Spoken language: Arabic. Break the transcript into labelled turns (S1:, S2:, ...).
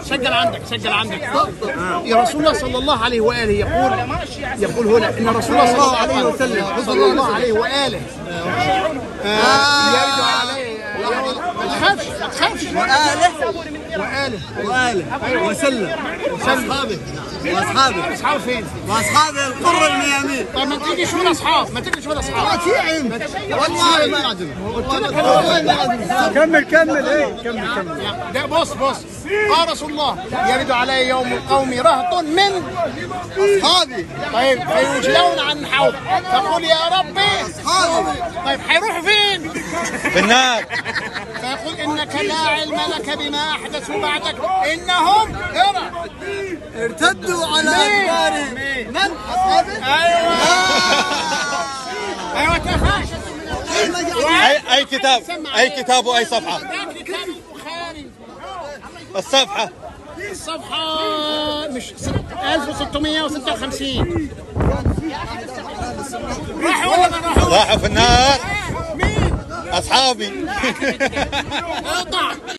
S1: سجل عندك سجل عندك. يا رسول الله صلى الله عليه واله يقول هنا ان رسول الله صلى الله عليه وسلم صلى الله عليه واله يرد عليه. ما تخافش وآله وسلم واصحابه اصحابه فين؟
S2: واصحابه القر الميامين.
S1: طيب ما تجيش ولا اصحاب
S2: والله ما عجب. كمل
S1: ده بص قال رسول الله يرد علي يوم القوم رهط من
S2: اصحابي.
S1: طيب فيوجلون عن حوض فقل يا ربي
S2: اصحابي.
S1: طيب حيروحوا فين؟
S3: في النار.
S1: فيقول انك لا علم لك بما احدثوا بعدك انهم
S2: ارتدوا على ادبارهم. من اصحابه؟
S1: ايوه تفاحش.
S3: اي كتاب واي صفحه؟
S1: كتاب البخاري.
S3: الصفحه
S1: مش 1656. راحوا ولا ما راحوا؟
S3: راحوا في النار
S1: مين؟
S3: اصحابي.
S1: اقطع